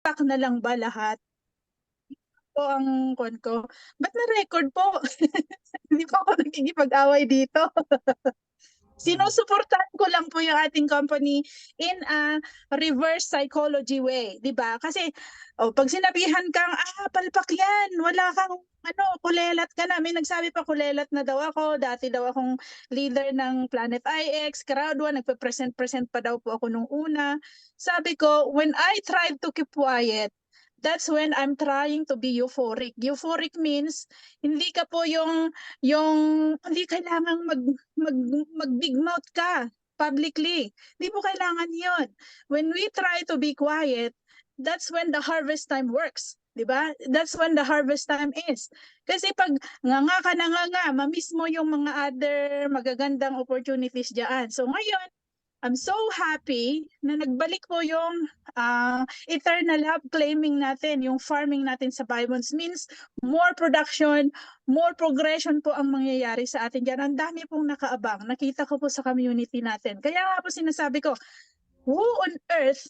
pack na lang ba lahat? Po ang kon ko, ba't na-record po? Hindi po ako nakikipag-away dito. Sinusuportahan ko lang po yung ating company in a reverse psychology way, 'di ba? Kasi pag sinabihan kang palpak 'yan, wala kang ano, kulelat ka na. May nagsabi pa kulelat na daw ako. Dati daw akong leader ng Planet IX, Crowd One, nagpe-present pa daw po ako nung una. Sabi ko, when I tried to keep quiet, that's when I'm trying to be euphoric. Euphoric means hindi ka po yung hindi kailangang mag mag-big mouth ka publicly. Hindi mo kailangan 'yon. When we try to be quiet, that's when the harvest time works. 'Di ba? That's when the harvest time is. Kasi pag nganga ka na nganga, ma-miss mo yung mga other magagandang opportunities diyan. So ngayon, I'm so happy na nagbalik po yung eternal love claiming natin, yung farming natin sa Bibons means more production, more progression po ang mangyayari sa atin dyan. Ang dami pong nakaabang. Nakita ko po sa community natin. Kaya nga po sinasabi ko, who on earth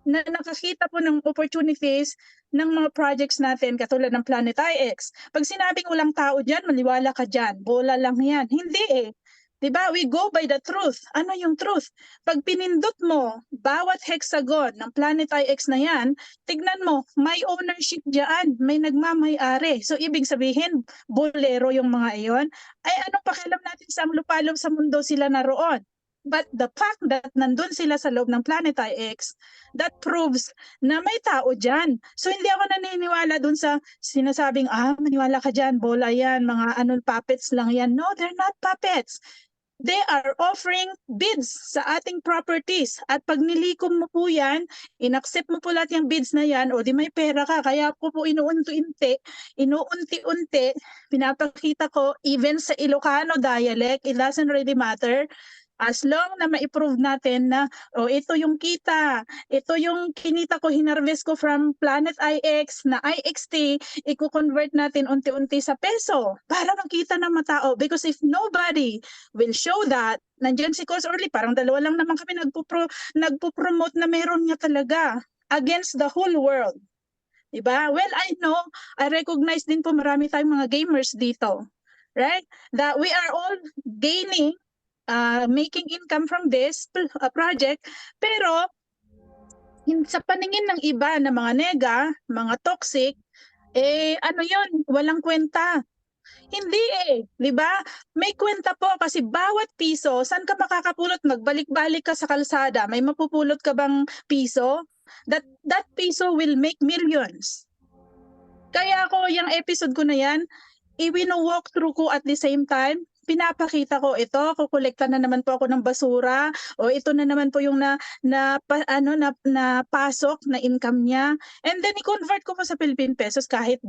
na nakakita po ng opportunities ng mga projects natin katulad ng Planet IX. Pag sinabing walang tao dyan, maniwala ka dyan. Bola lang yan. Hindi eh. Diba? We go by the truth. Ano yung truth? Pag pinindot mo bawat hexagon ng Planet IX na yan, tignan mo, may ownership dyan, may nagmamay-ari. So ibig sabihin, bolero yung mga iyon. Ay anong pakialam natin sa lupalop sa mundo sila naroon? But the fact that nandun sila sa loob ng Planet IX, that proves na may tao dyan. So hindi ako naniniwala dun sa sinasabing, maniwala ka dyan, bola yan, mga puppets lang yan. No, they're not puppets. They are offering bids sa ating properties. At pag nilikom mo po yan, inaccept mo po lahat yung bids na yan, o di may pera ka. Kaya ko po inuunti-unti, pinapakita ko, even sa Ilocano dialect, it doesn't really matter. As long na ma-prove natin na, ito yung kita, ito yung kinita ko, hinarvest ko from Planet IX na IXT, i-convert natin unti-unti sa peso para makita ng matao. Because if nobody will show that, nandiyan si Coach Orly, parang dalawa lang naman kami nagpo-promote na meron nga talaga against the whole world. Diba? Well, I recognize din po marami tayong mga gamers dito. Right? That we are all gaining making income from this project, pero sa paningin ng iba na mga nega, mga toxic, ano yun, walang kwenta. Hindi di ba? May kwenta po kasi bawat piso, saan ka makakapulot? Magbalik-balik ka sa kalsada, may mapupulot ka bang piso? That piso will make millions. Kaya ako, yung episode ko na yan, i-walk through ko at the same time, pinapakita ko ito, kukolekta na naman po ako ng basura, o ito na naman po yung napasok na income niya. And then i-convert ko po sa Philippine pesos kahit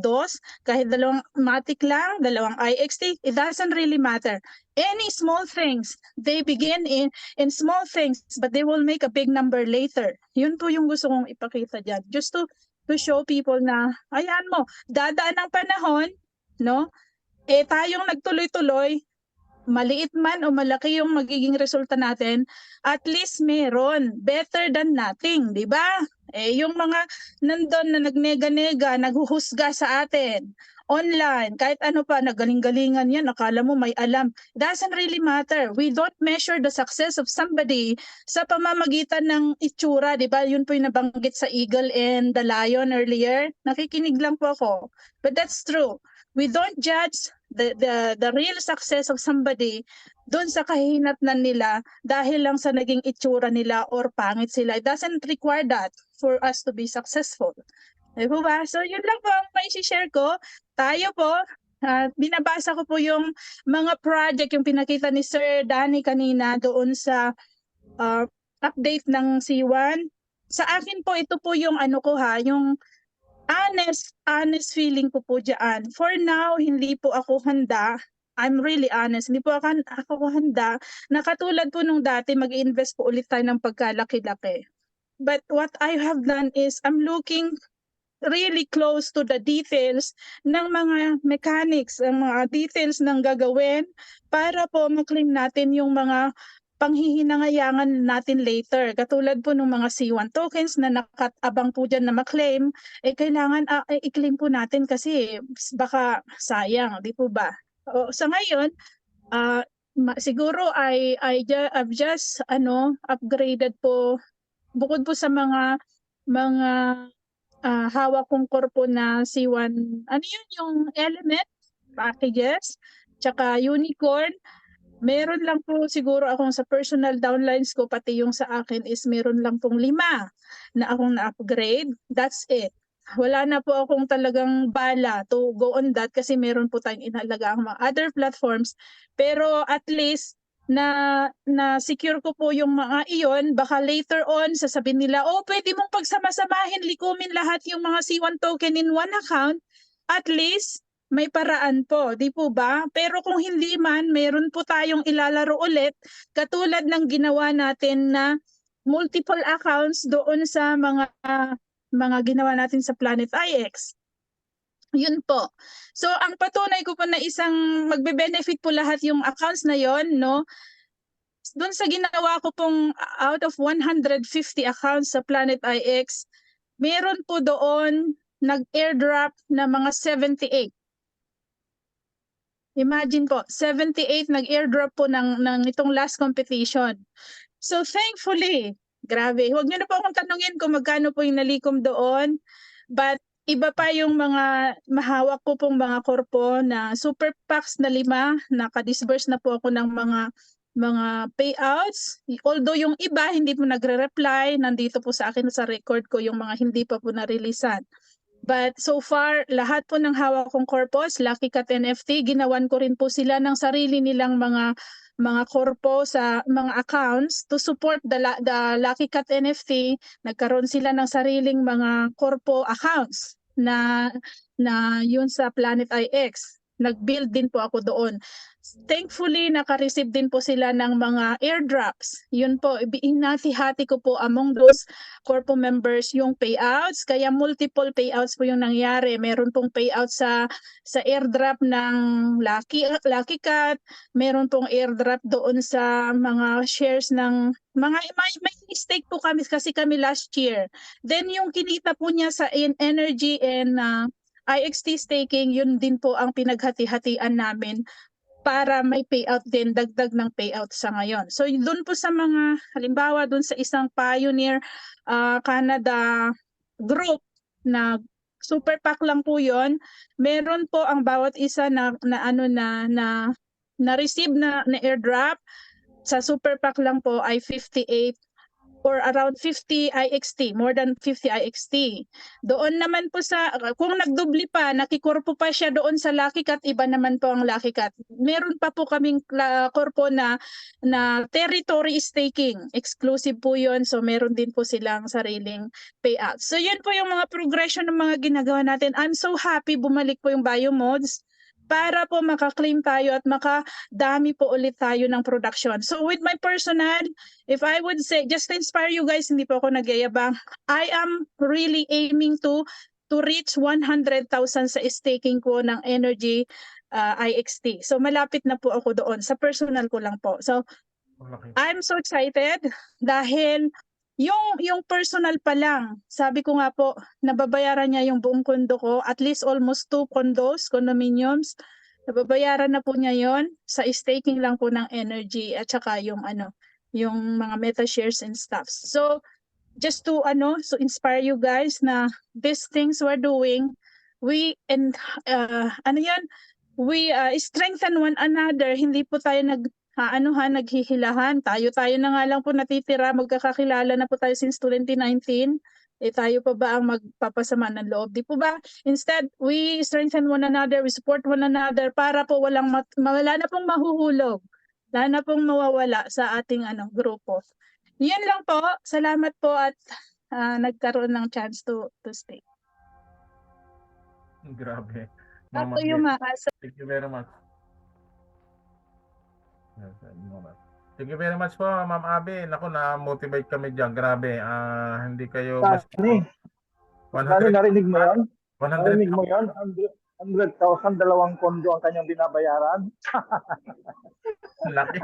kahit dalawang matic lang, dalawang IXT, it doesn't really matter. Any small things, they begin in small things, but they will make a big number later. Yun po yung gusto kong ipakita dyan. Just to show people na, ayan mo, dadaan ang panahon, no? Tayong nagtuloy-tuloy, maliit man o malaki yung magiging resulta natin, at least meron. Better than nothing, di ba? Yung mga nandun na nagnega-nega, naghuhusga sa atin, online, kahit ano pa, nagaling-galingan yan, akala mo may alam. Doesn't really matter. We don't measure the success of somebody sa pamamagitan ng itsura, di ba? Yun po yung nabanggit sa Eagle and the Lion earlier. Nakikinig lang po ako. But that's true. We don't judge the real success of somebody doon sa kahihinatnan nila dahil lang sa naging itsura nila or pangit sila. It doesn't require that for us to be successful. Di po ba? So yun lang po ang mai-share ko. Tayo po, binabasa ko po yung mga project, yung pinakita ni Sir Danny kanina doon sa update ng C1. Sa akin po, ito po yung yung honest feeling ko po dyan. For now, hindi po ako handa. I'm really honest. Hindi po ako handa na katulad po nung dati mag-invest po ulit tayo ng pagkalaki-laki. But what I have done is I'm looking really close to the details ng mga mechanics, ang mga details ng gagawin para po maklaim natin yung mga panghihinangayangan natin later. Katulad po ng mga C1 tokens na nakatabang po dyan na maklaim, kailangan i-claim po natin kasi baka sayang, di po ba? Sa ngayon, siguro I've just upgraded po bukod po sa mga hawak kong korpo na C1, ano yun, yung element packages, tsaka unicorn. Meron lang po siguro akong sa personal downlines ko, pati yung sa akin is meron lang pong 5 na akong na-upgrade. That's it. Wala na po akong talagang bala to go on that kasi meron po tayong inalaga ang mga other platforms. Pero at least na secure ko po yung mga iyon. Baka later on sasabihin nila, pwede mong pagsama-samahin, likumin lahat yung mga C1 token in one account. At least may paraan po, di po ba? Pero kung hindi man, meron po tayong ilalaro ulit katulad ng ginawa natin na multiple accounts doon sa mga ginawa natin sa Planet IX. Yun po. So ang patunay ko po na isang magbe-benefit po lahat yung accounts na yon, no? Doon sa ginawa ko pong out of 150 accounts sa Planet IX, meron po doon nag-airdrop na mga 78. Imagine po, 78 nag-airdrop po ng itong last competition. So thankfully, grabe, huwag niyo na po akong tanungin kung magkano po yung nalikom doon. But iba pa yung mga mahawak ko pong mga korpo na super packs na 5, naka-disburse na po ako ng mga payouts. Although yung iba hindi po nagre-reply, nandito po sa akin sa record ko yung mga hindi pa po na-releasean. But so far, lahat po ng hawak kong corpus, Lucky Cat NFT, ginawan ko rin po sila ng sarili nilang mga korpo sa mga accounts to support the Lucky Cat NFT. Nagkaroon sila ng sariling mga korpo accounts na yun sa Planet IX. Nag-build din po ako doon. Thankfully, naka-receive din po sila ng mga airdrops. Yun po, hinati-hati ko po among those corpo members yung payouts. Kaya multiple payouts po yung nangyari. Meron pong payout sa airdrop ng Lucky Cat. Meron pong airdrop doon sa mga shares ng may stake po kami kasi kami last year. Then yung kinita po niya sa energy and IXT staking, yun din po ang pinaghati-hatian namin para may payout din, dagdag ng payout sa ngayon. So doon po sa mga, halimbawa doon sa isang Pioneer Canada group na super pack lang po yon, meron po ang bawat isa na receive na airdrop sa super pack lang po ay 58 or around 50 IXT, more than 50 IXT. Doon naman po sa, kung nagdubli pa, nakikorpo pa siya doon sa Lucky Cat, iba naman po ang Lucky Cat. Meron pa po kaming korpo na territory staking. Exclusive po yun, so meron din po silang sariling payout. So yun po yung mga progression ng mga ginagawa natin. I'm so happy bumalik po yung BioMods para po makaklaim tayo at makadami po ulit tayo ng production. So with my personal, if I would say, just to inspire you guys, hindi po ako nagyayabang, I am really aiming to reach 100,000 sa staking ko ng energy IXT. So malapit na po ako doon, sa personal ko lang po. So I'm so excited dahil yung personal pa lang, sabi ko nga po, nababayaran niya yung buong kondo ko, at least almost 2 condos, condominiums, nababayaran na po niya yon sa staking lang po ng energy at saka yung mga meta shares and stuff. So just to inspire you guys na these things we're doing, we strengthen one another. Hindi po tayo naghihilahan. Tayo na nga lang po natitira, magkakakilala na po tayo since 2019. Tayo pa ba ang magpapasama ng loob? Di po ba? Instead, we strengthen one another, we support one another para po wala na pong mahuhulog. Wala na pong mawawala sa ating grupo. Yan lang po. Salamat po at nagkaroon ng chance to speak. Grabe. Mama, thank you very much. Thank you very much po, Ma'am Abby. Naku, na-motivate kami dyan. Grabe. Hindi kayo... Narinig mo yan? 100. Narinig mo yan? 100,000, 2 kondo ang kanyang binabayaran. Laki.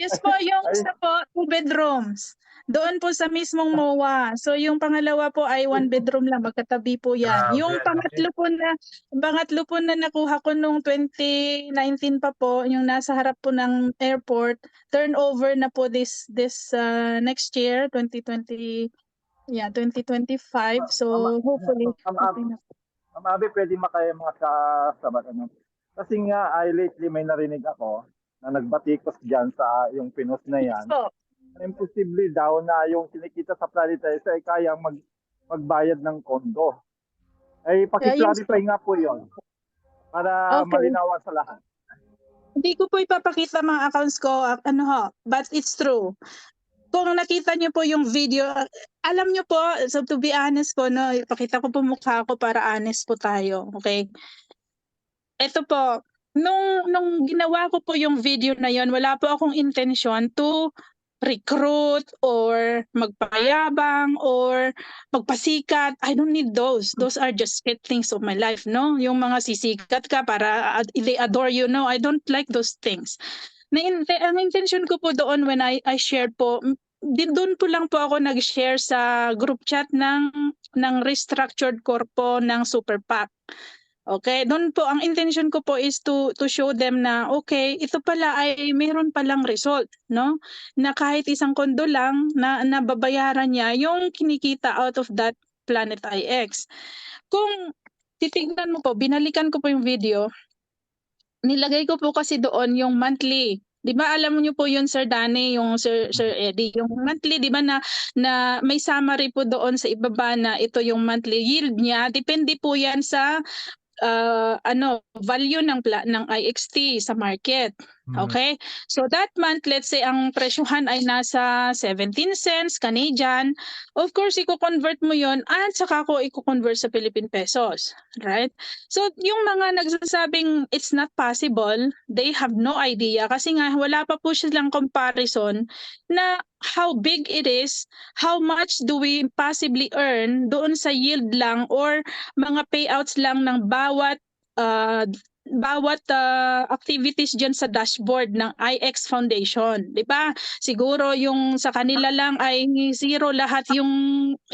Yes po, yung Ay, isa po, 2 bedrooms. Doon po sa mismong MOA. So yung pangalawa po ay 1 bedroom lang, magkatabi po yan. Grabe, Yung ang laki. pangatlo po na nakuha ko nung 2019 pa po, yung nasa harap po ng airport, turnover na po this next year, 2020, yeah, 2025. So hopefully, Ma'am okay na. Ma'am Abby, pwede mga kasabat ano? Kasi nga, lately may narinig ako na nagbatikos dyan sa yung Pinos na Yes yan. po. Imposible daw na yung kinikita sa Planet X ay kayang magbayad ng kondo. Ay, Yes po. paki-clarify nga po yon para Okay. malinawan sa lahat. Hindi ko po ipapakita mga accounts ko, but it's true. Kung nakita niyo po yung video, alam niyo po, so to be honest po, no, ipakita ko po mukha ko para honest po tayo, okay? Ito po, nung ginawa ko po yung video na yon, wala po akong intention to recruit or magpayabang or magpasikat. I don't need those. Those are just pet things of my life, no? Yung mga sisikat ka para they adore you, no? I don't like those things. Ang intention ko po doon when I shared po, doon po lang po ako nag-share sa group chat ng restructured corpo ng Super PAC. Okay, doon po ang intention ko po is to show them na okay, ito pala ay mayroon palang result, no? Na kahit isang kondo lang na nababayaran niya yung kinikita out of that Planet IX. Kung titignan mo po, binalikan ko po yung video, nilagay ko po kasi doon yung monthly. 'Di ba alam niyo po yun Sir Danny, yung Sir Eddie, yung monthly 'di ba na may summary po doon sa ibaba na ito yung monthly yield niya. Depende po yan sa value ng IXT sa market. Okay? So that month, let's say ang presyuhan ay nasa 17 cents Canadian. Of course, i-convert mo yon at saka ko i-convert sa Philippine pesos. Right? So yung mga nagsasabing it's not possible, they have no idea kasi nga wala pa po silang comparison na how big it is, how much do we possibly earn doon sa yield lang or mga payouts lang ng bawat activities dyan sa dashboard ng IX Foundation. Di ba? Siguro yung sa kanila lang ay zero lahat yung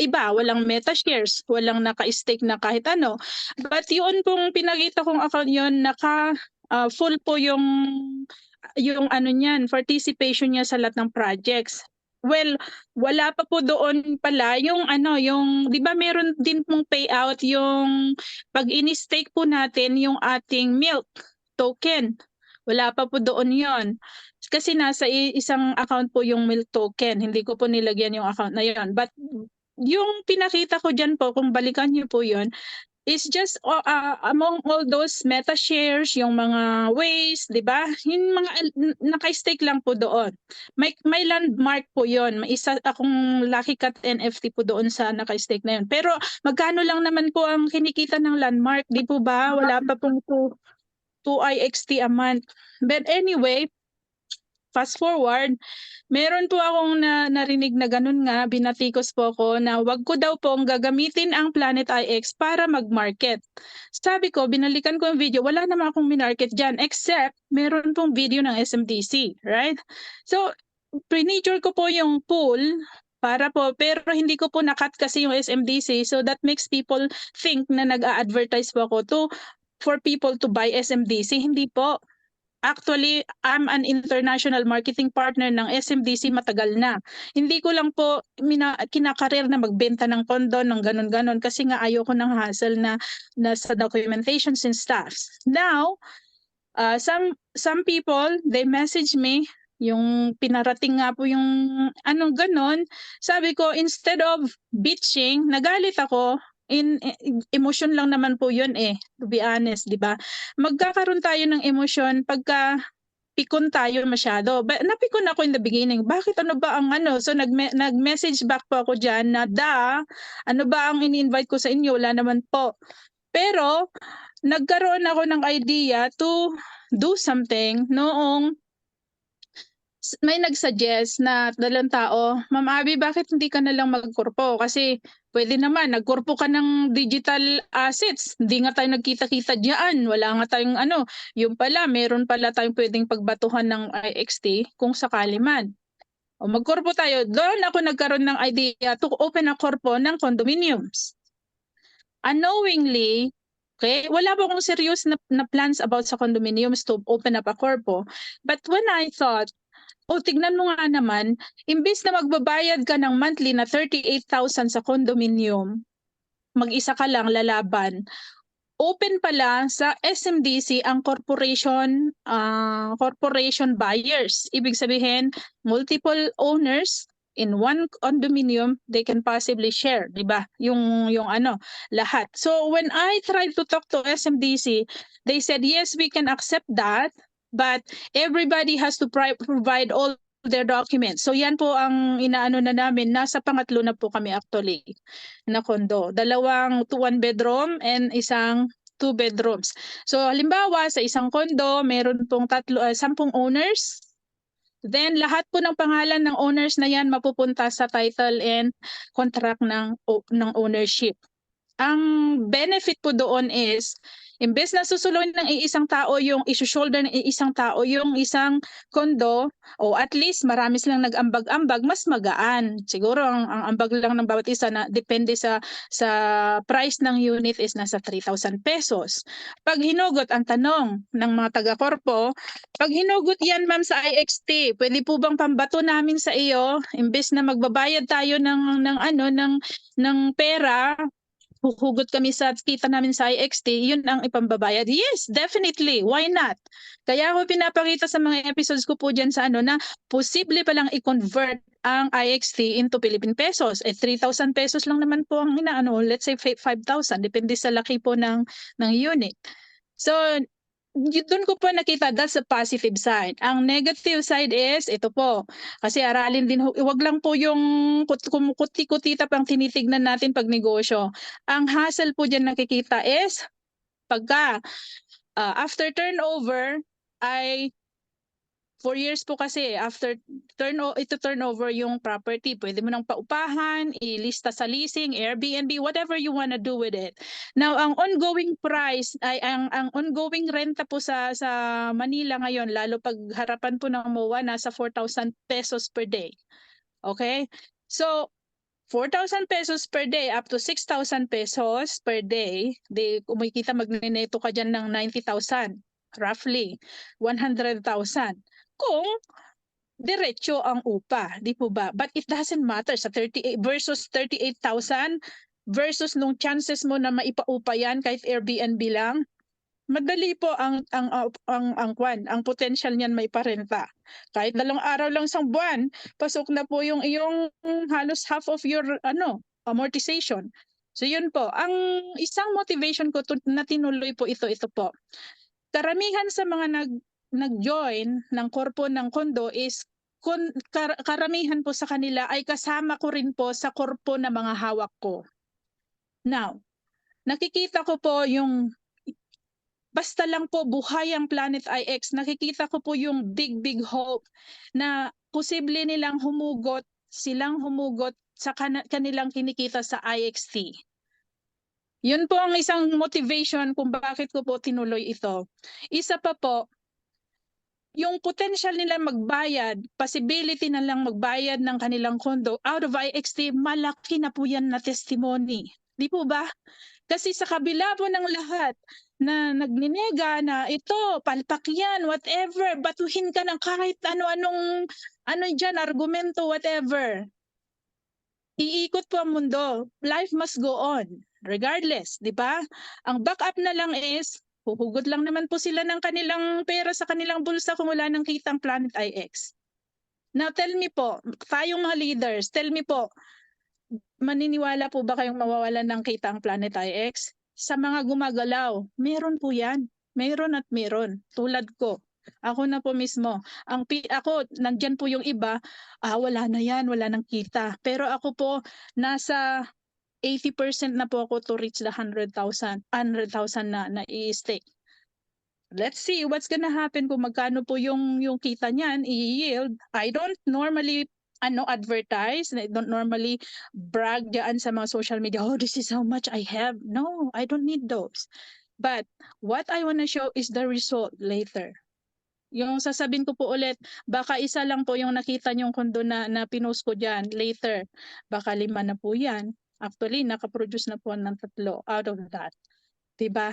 iba. Walang meta shares, walang naka-stake na kahit ano. But yun pong pinakita kong account yun, full po yung ano niyan, participation niya sa lahat ng projects. Well, wala pa po doon pala yung 'di ba meron din pong payout yung pag ini-stake po natin yung ating milk token. Wala pa po doon 'yon. Kasi nasa isang account po yung milk token. Hindi ko po nilagyan yung account na 'yon. But yung pinakita ko diyan po, kung balikan niyo po 'yon, is just among all those meta shares, yung mga ways, 'di ba? Yung mga naka-stake lang po doon. May landmark po 'yon. May isa akong Lucky Cat NFT po doon sa naka-stake na 'yon. Pero magkano lang naman po ang kinikita ng landmark, 'di po ba? Wala pa pong 2 IXT a month. But anyway, fast forward, meron po akong narinig na ganun nga, binatikos po ako na wag ko daw pong gagamitin ang Planet IX para mag-market. Sabi ko, binalikan ko yung video, wala naman akong minarket dyan except meron pong video ng SMDC, right? So, pre-nature ko po yung pool para po, pero hindi ko po nakat kasi yung SMDC, so that makes people think na nag-a-advertise po ako for people to buy SMDC. Hindi po. Actually, I'm an international marketing partner ng SMDC matagal na. Hindi ko lang po kinakarir na magbenta ng kondo ng ganon-ganon kasi nga ayoko ng hassle na sa documentations and stuffs. Now, some people, they message me, yung pinarating nga po yung ganon. Sabi ko, instead of bitching, nagalit ako. Emotion lang naman po yun to be honest, di ba? Magkakaroon tayo ng emosyon pagka pikon tayo masyado. Napikon ako in the beginning. Bakit ano ba ang So nag-message back po ako dyan na ano ba ang ini-invite ko sa inyo? Wala naman po. Pero nagkaroon ako ng idea to do something noong may nag-suggest na dalawang tao, Ma'am Abby, bakit hindi ka na lang magkorpo? Kasi pwede naman, nagkorpo ka ng digital assets. Hindi nga tayo nagkita-kita diyan. Wala nga tayong ano. Yung pala, meron pala tayong pwedeng pagbatuhan ng IXT kung sakali man. O magkorpo tayo. Doon ako nagkaroon ng idea to open a korpo ng condominiums. Unknowingly, okay, wala pa akong serious na plans about sa condominiums to open up a korpo. But when I thought, tignan mo nga naman, imbis na magbabayad ka ng monthly na 38,000 sa condominium, mag-isa ka lang lalaban, open pala sa SMDC ang corporation buyers. Ibig sabihin, multiple owners in one condominium, they can possibly share, di ba? Yung ano, lahat. So when I tried to talk to SMDC, they said, yes, we can accept that, but everybody has to provide all their documents. So yan po ang inaano na namin. Nasa pangatlo na po kami actually na kondo. 2 1 bedroom and isang 2 bedrooms. So halimbawa sa isang kondo, meron pong 10 owners. Then lahat po ng pangalan ng owners na yan mapupunta sa title and contract ng ownership. Ang benefit po doon is, imbes na susuloy ng iisang tao yung isushoulder ng iisang tao yung isang kondo, o at least marami silang nag-ambag-ambag, mas magaan. Siguro ang ambag lang ng bawat isa na depende sa price ng unit is nasa 3,000 pesos. Pag hinugot, ang tanong ng mga taga-korpo, pag hinugot yan ma'am sa IXT, pwede po bang pambato namin sa iyo, imbes na magbabayad tayo ng pera, huhugot kami sa kita namin sa IXT, yun ang ipambabayad? Yes, definitely. Why not? Kaya ako pinapakita sa mga episodes ko po dyan sa na posible palang i-convert ang IXT into Philippine pesos. 3,000 pesos lang naman po ang let's say 5,000, depende sa laki po ng unit. So, doon ko po nakita, that's a positive side. Ang negative side is, ito po, kasi aralin din, wag lang po yung kuti-kutita pang tinitignan natin pag negosyo. Ang hassle po dyan nakikita is, pagka after turnover, ay 4 years po kasi after turnover yung property, pwede mo nang paupahan, ilista sa leasing, Airbnb, whatever you wanna do with it. Now, ang ongoing price ay ang ongoing renta po sa Manila ngayon, lalo pag harapan po ng MOA, nasa 4,000 pesos per day. Okay? So 4,000 pesos per day up to 6,000 pesos per day, kumikita magneneto ka dyan ng 90,000, roughly 100,000. Kung diretso ang upa, di po ba? But it doesn't matter sa 38 versus 38,000 versus nung chances mo na maipaupa yan kahit Airbnb lang. Madali po ang potential niyan may parenta. Kahit 2 araw lang sa buwan, pasok na po yung iyong halos half of your amortization. So yun po, ang isang motivation ko na tinuloy po ito po. Karamihan sa mga nag-join ng korpo ng kondo is karamihan po sa kanila ay kasama ko rin po sa korpo na mga hawak ko. Now, nakikita ko po yung basta lang po buhay ang Planet IX, nakikita ko po yung big hope na posible silang humugot sa kanilang kinikita sa IXT. Yun po ang isang motivation kung bakit ko po tinuloy ito. Isa pa po, yung potential nila magbayad, possibility na lang magbayad ng kanilang kondo out of IXT, malaki na po yan na testimony. Di po ba? Kasi sa kabila po ng lahat na nagninega na ito, palpak yan, whatever, batuhin ka ng kahit ano-anong dyan, argumento, whatever. Iikot po ang mundo. Life must go on. Regardless, di ba? Ang backup na lang is, huhugot lang naman po sila ng kanilang pera sa kanilang bulsa kung wala nang kitang Planet IX. Now tell me po, tayong mga leaders, tell me po, maniniwala po ba kayong mawawalan ng kita ang Planet IX? Sa mga gumagalaw, meron po yan. Meron at meron. Tulad ko. Ako na po mismo. Ako, nandyan po yung iba, wala na yan, wala nang kita. Pero ako po, nasa 80% na po ako to reach the 100,000 na i-stake. let's see what's gonna happen kung magkano po yung kita niyan i-yield. I don't normally advertise. I don't normally brag diyan sa mga social media, oh, this is how much I have. No, I don't need those. But what I wanna show is the result later. Yung sasabihin ko po ulit, baka isa lang po yung nakita niyong kondo na pinost ko diyan later. Baka 5 na po yan. Actually, nakaproduce na po ng 3 out of that. Diba?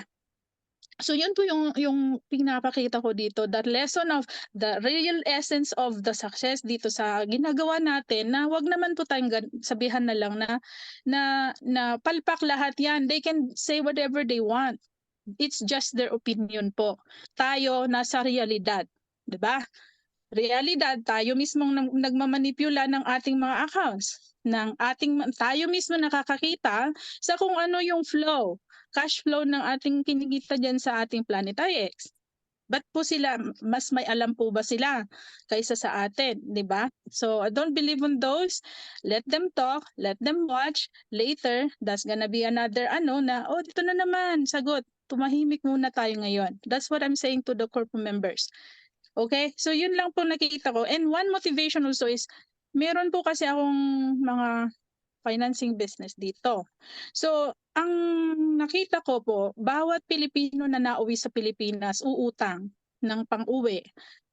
So yun po yung pinapakita ko dito, that lesson of the real essence of the success dito sa ginagawa natin, na wag naman po tayong sabihan na lang na palpak lahat yan. They can say whatever they want. It's just their opinion po. Tayo nasa realidad, 'di ba? Realidad, tayo mismong nagmamanipula ng ating mga accounts, tayo mismo nakakakita sa kung ano yung flow, cash flow ng ating kinikita diyan sa ating Planet IX. Ba't po sila, mas may alam po ba sila kaysa sa atin, 'di ba? So I don't believe on those. Let them talk, let them watch. Later, that's gonna be another na, oh, dito na naman, sagot. Tumahimik muna tayo ngayon. That's what I'm saying to the corporate members. Okay? So yun lang po nakikita ko. And one motivation also is, meron po kasi akong mga financing business dito. So, ang nakita ko po, bawat Pilipino na nauwi sa Pilipinas, uutang ng pang-uwi.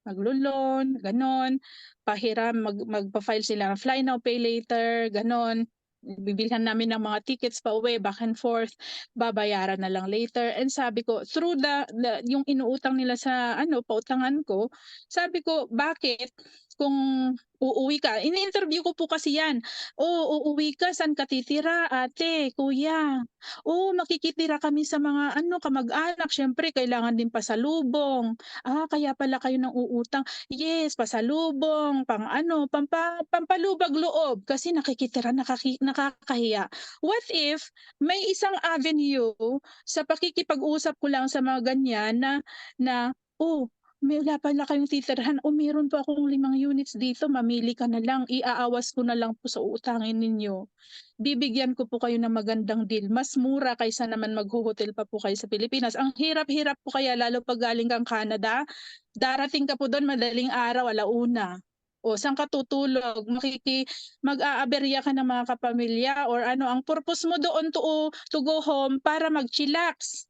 Maglo-loan, ganon. Pahiram, magpa-file sila ng fly now, pay later, ganon. Bibilhan namin ng mga tickets pa uwi, back and forth, babayaran na lang later. And sabi ko, through yung inuutang nila sa pautangan ko, sabi ko, bakit kung uuwi ka, ini-interview ko po kasi yan. Oh, uuwi ka, saan ka titira, ate, kuya? Oh, makikitira kami sa mga kamag-anak, syempre kailangan din pasalubong. Kaya pala kayo nang uutang. Yes, pasalubong, pampalubag loob kasi nakikitira, nakakahiya. What if may isang avenue sa pakikipag-usap ko lang sa mga ganyan na may wala pala kayong titirhan, meron pa akong 5 units dito, mamili ka na lang, iaawas ko na lang po sa uutangin ninyo. Bibigyan ko po kayo ng magandang deal, mas mura kaysa naman magho-hotel pa po kayo sa Pilipinas. Ang hirap-hirap po kaya, lalo pag galing kang Canada, darating ka po doon madaling araw, alauna. O saan ka tutulog? Mag-aaberya ka ng mga kapamilya or ang purpose mo doon to go home para mag-chillax.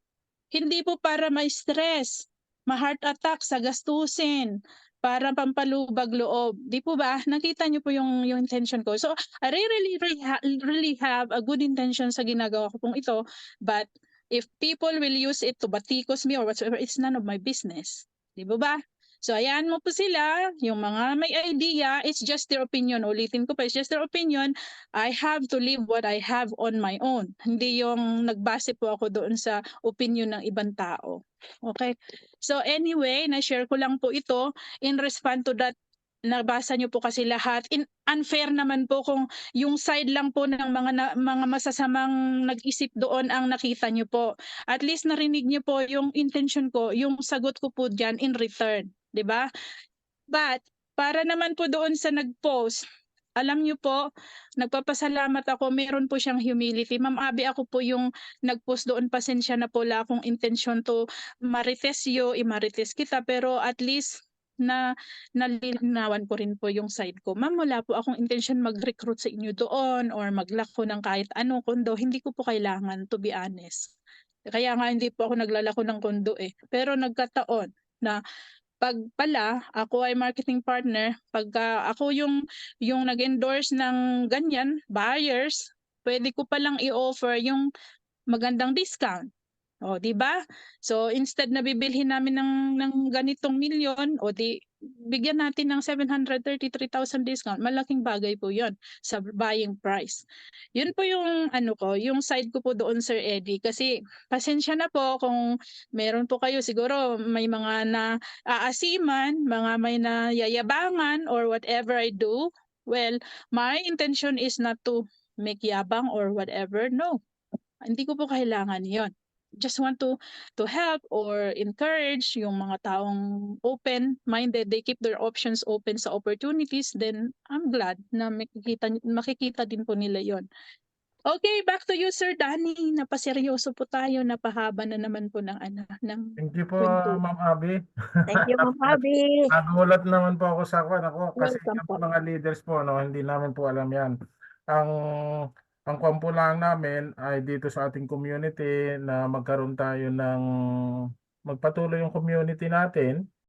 Hindi po para ma-stress, ma-heart attack sa gastusin, para pampalubag loob. Di po ba? Nakita niyo po yung intention ko. So, I really have a good intention sa ginagawa ko pong ito. But if people will use it to batikos me or whatsoever, it's none of my business. Di ba? So, ayan mo po sila, yung mga may idea, it's just their opinion. Ulitin ko pa, it's just their opinion. I have to live what I have on my own. Hindi yung nagbase po ako doon sa opinion ng ibang tao. Okay? So anyway, na-share ko lang po ito in response to that. Nabasa niyo po kasi lahat. Unfair naman po kung yung side lang po ng mga masasamang nag-isip doon ang nakita niyo po. At least narinig niyo po yung intention ko, yung sagot ko po diyan in return, 'di ba? But para naman po doon sa nag-post, alam niyo po, nagpapasalamat ako, meron po siyang humility. Ma'am Abby, ako po yung nag-post doon, pasensya na po, wala akong intention to marites imarites kita, pero at least nalilinawan ko rin po yung side ko. Ma'am, wala po akong intention mag-recruit sa inyo doon or maglako ng kahit anong kondo. Hindi ko po kailangan, to be honest. Kaya nga hindi po ako naglalako ng kondo Pero nagkataon na pag pala ako ay marketing partner, pagka ako yung nag-endorse ng ganyan, buyers, pwede ko palang i-offer yung magandang discount. O, di ba? So instead na bibilhin namin ng ganitong milyon, o di bigyan natin ng 733,000 discount. Malaking bagay po 'yon sa buying price. Yun po yung yung side ko po doon, Sir Eddie, kasi pasensya na po kung meron po kayo siguro may mga aasiman, mga may nayayabangan or whatever I do. Well, my intention is not to make yabang or whatever. No. Hindi ko po kailangan 'yon. Just want to help or encourage yung mga taong open-minded, they keep their options open sa opportunities, then I'm glad na makikita din po nila 'yon. Okay, back to you, Sir Danny. Napaseryoso po tayo, napahaba na naman po ng Thank you po, kwentuhan. Ma'am Abby. Thank you, Ma'am Abby. Nagulat naman po ako sa kwan ako kasi Welcome yung po. mga leaders po no, hindi namin po alam 'yan. Ang ang kwan po lang namin ay dito sa ating community na magkaroon tayo ng magpatuloy yung community natin